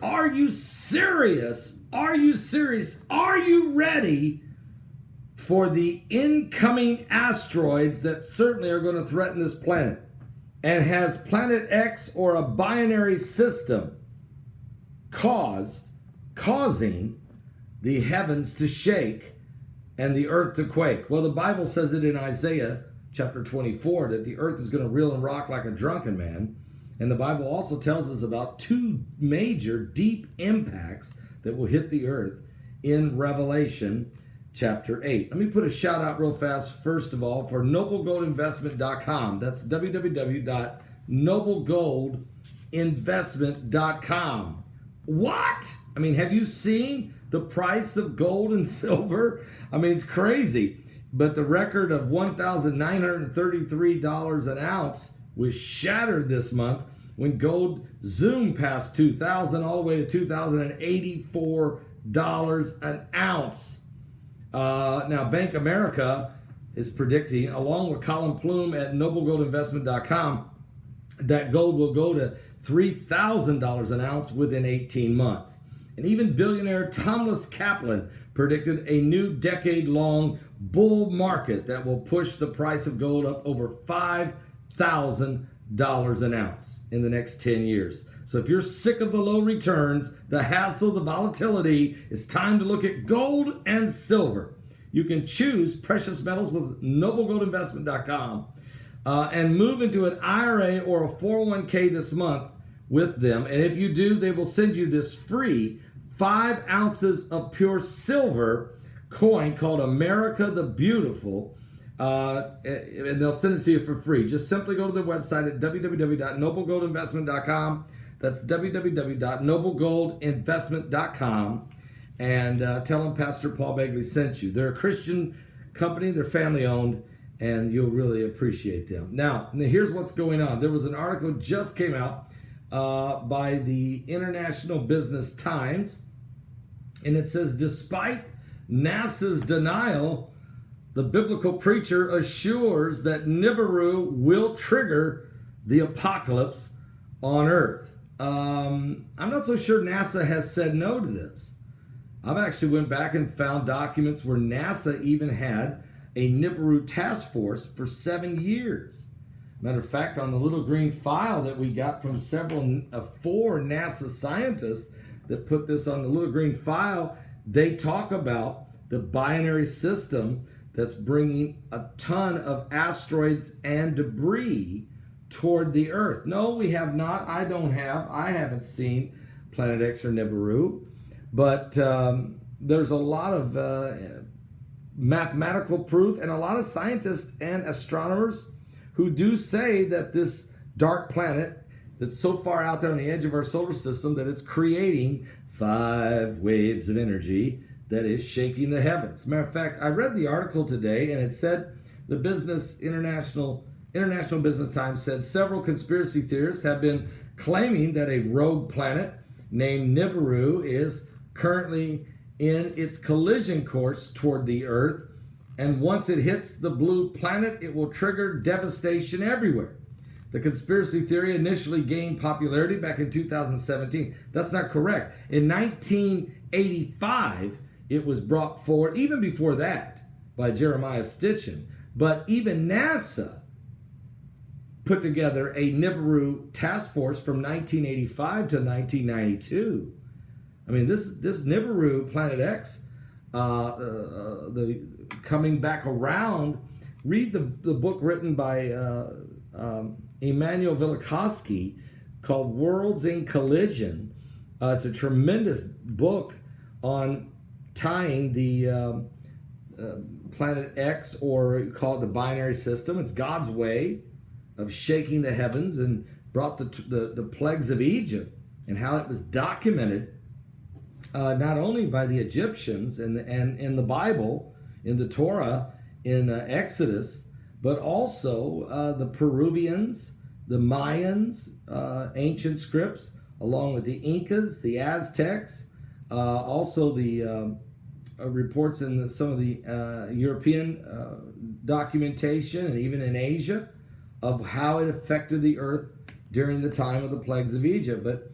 Are you serious? Are you serious? Are you ready for the incoming asteroids that certainly are going to threaten this planet? And has Planet X or a binary system causing the heavens to shake and the earth to quake? Well, the Bible says it in Isaiah chapter 24 that the earth is going to reel and rock like a drunken man. And the Bible also tells us about two major deep impacts that will hit the earth in Revelation chapter 8. Let me put a shout out real fast, first of all, for noblegoldinvestment.com. That's www.noblegoldinvestment.com. What? I mean, have you seen the price of gold and silver? I mean, it's crazy. But the record of $1,933 an ounce was shattered this month when gold zoomed past $2,000 all the way to $2,084 an ounce. Now, Bank America is predicting, along with Colin Plume at noblegoldinvestment.com, that gold will go to $3,000 an ounce within 18 months. And even billionaire Thomas Kaplan predicted a new decade-long bull market that will push the price of gold up over $5,000 an ounce in the next 10 years. So if you're sick of the low returns, the hassle, the volatility, it's time to look at gold and silver. You can choose precious metals with noblegoldinvestment.com and move into an IRA or a 401k this month with them. And if you do, they will send you this free 5 ounces of pure silver coin called America the Beautiful. And they'll send it to you for free. Just simply go to their website at www.noblegoldinvestment.com. That's www.noblegoldinvestment.com. And tell them Pastor Paul Begley sent you. They're a Christian company. They're family owned, and you'll really appreciate them. Now, here's what's going on. There was an article just came out by the International Business Times, and it says, despite NASA's denial, the biblical preacher assures that Nibiru will trigger the apocalypse on Earth. I'm not so sure NASA has said no to this. I've actually went back and found documents where NASA even had a Nibiru task force for 7 years. Matter of fact, on the little green file that we got from 4 NASA scientists that put this on the little green file, they talk about the binary system that's bringing a ton of asteroids and debris toward the Earth. No, we have not. I haven't seen Planet X or Nibiru, but there's a lot of mathematical proof and a lot of scientists and astronomers who do say that this dark planet that's so far out there on the edge of our solar system that it's creating 5 waves of energy that is shaking the heavens. Matter of fact, I read the article today, and it said the International Business Times said several conspiracy theorists have been claiming that a rogue planet named Nibiru is currently in its collision course toward the Earth, and once it hits the blue planet, it will trigger devastation everywhere. The conspiracy theory initially gained popularity back in 2017. That's not correct. In 1985, it was brought forward, even before that, by Jeremiah Stitchin. But even NASA put together a Nibiru task force from 1985 to 1992. I mean, this Nibiru Planet X, the coming back around. Read the book written by Emmanuel Velikovsky called Worlds in Collision. It's a tremendous book on tying the Planet X, or you call it the binary system. It's God's way of shaking the heavens and brought the plagues of Egypt, and how it was documented not only by the Egyptians and in the Bible, in the Torah, in Exodus, but also the Peruvians, the Mayans, ancient scripts, along with the Incas, the Aztecs, also the reports in some of the European documentation, and even in Asia, of how it affected the earth during the time of the plagues of Egypt. But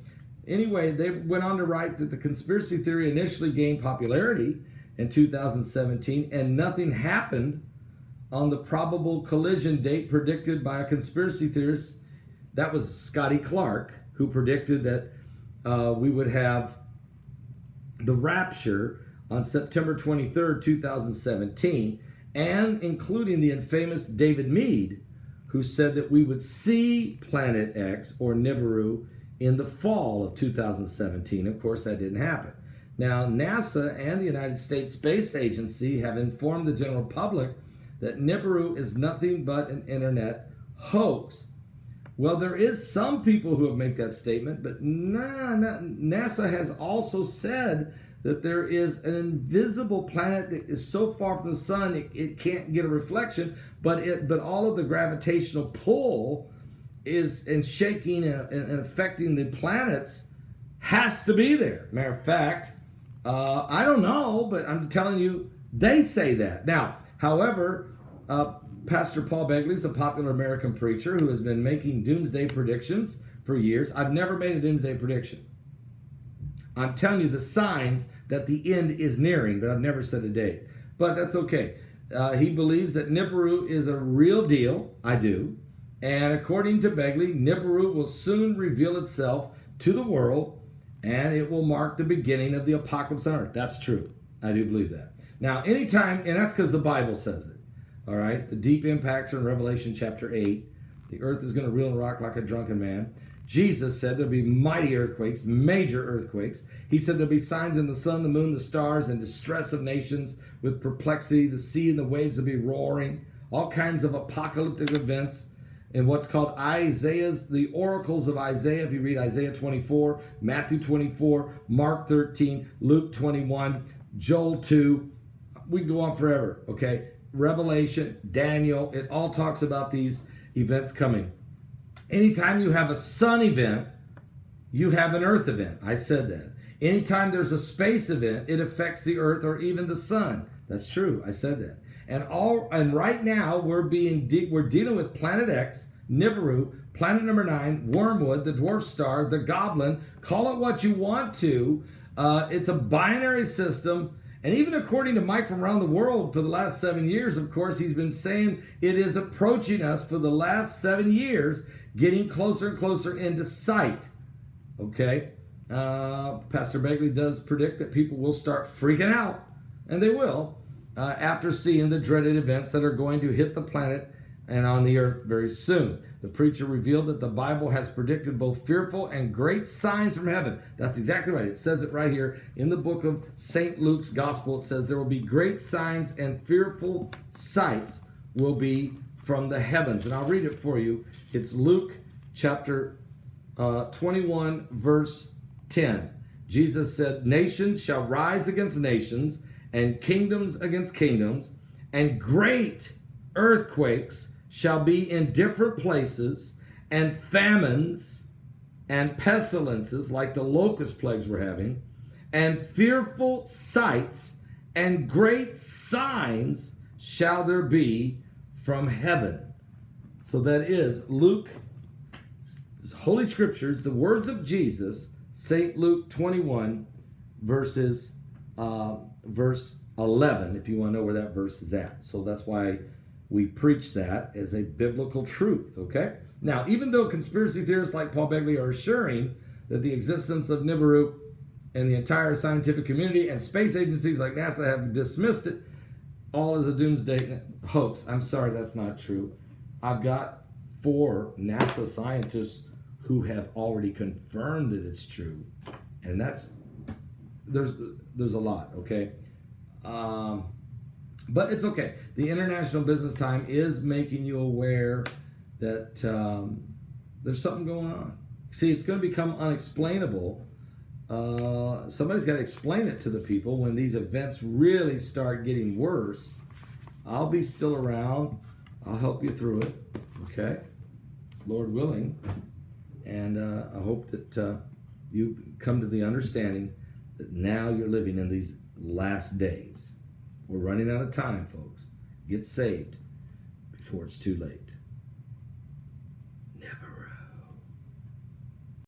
Anyway, they went on to write that the conspiracy theory initially gained popularity in 2017, and nothing happened on the probable collision date predicted by a conspiracy theorist. That was Scotty Clark, who predicted that we would have the rapture on September 23rd, 2017, and including the infamous David Meade, who said that we would see Planet X or Nibiru in the fall of 2017. Of course, that didn't happen. Now, NASA and the United States Space Agency have informed the general public that Nibiru is nothing but an internet hoax. Well, there is some people who have made that statement, but NASA has also said that there is an invisible planet that is so far from the sun it can't get a reflection, but all of the gravitational pull is and shaking and affecting the planets has to be there. Matter of fact, I don't know, but I'm telling you, they say that. Now, however, Pastor Paul Begley is a popular American preacher who has been making doomsday predictions for years. I've never made a doomsday prediction. I'm telling you the signs that the end is nearing, but I've never said a date. But that's okay. He believes that Nibiru is a real deal. I do. And according to Begley, Nibiru will soon reveal itself to the world, and it will mark the beginning of the apocalypse on earth. That's true. I do believe that. Now, anytime, and that's because the Bible says it. All right? The deep impacts are in Revelation chapter 8. The earth is going to reel and rock like a drunken man. Jesus said there'll be mighty earthquakes, major earthquakes. He said there'll be signs in the sun, the moon, the stars, and distress of nations with perplexity. The sea and the waves will be roaring. All kinds of apocalyptic events. In what's called the oracles of Isaiah. If you read Isaiah 24, Matthew 24, Mark 13, Luke 21, Joel 2, we can go on forever, okay? Revelation, Daniel, it all talks about these events coming. Anytime you have a sun event, you have an earth event. I said that. Anytime there's a space event, it affects the earth or even the sun. That's true. I said that. And right now we're dealing with Planet X, Nibiru, Planet number 9, Wormwood, the dwarf star, the goblin. Call it what you want to. It's a binary system. And even according to Mike from around the world for the last 7 years, of course, he's been saying it is approaching us for the last 7 years, getting closer and closer into sight. Okay? Pastor Begley does predict that people will start freaking out, and they will, after seeing the dreaded events that are going to hit the planet and on the earth very soon. The preacher revealed that the Bible has predicted both fearful and great signs from heaven. That's exactly right. It says it right here in the book of St. Luke's Gospel. It says there will be great signs and fearful sights will be from the heavens. And I'll read it for you. It's Luke chapter 21, verse 10. Jesus said, nations shall rise against nations and kingdoms against kingdoms, and great earthquakes shall be in different places, and famines and pestilences like the locust plagues we're having, and fearful sights and great signs shall there be from heaven. So that is Luke, Holy Scriptures, the words of Jesus, St. Luke 21, verse 11, if you want to know where that verse is at. So that's why we preach that as a biblical truth, okay? Now, even though conspiracy theorists like Paul Begley are assuring that the existence of Nibiru and the entire scientific community and space agencies like NASA have dismissed it all as a doomsday hoax, I'm sorry, that's not true. I've got 4 NASA scientists who have already confirmed that it's true, and there's a lot, okay? But it's okay. The International Business Time is making you aware that there's something going on. See, it's going to become unexplainable. Somebody's got to explain it to the people when these events really start getting worse. I'll be still around. I'll help you through it, okay? Lord willing. And I hope that you come to the understanding that now you're living in these last days. We're running out of time, folks. Get saved before it's too late.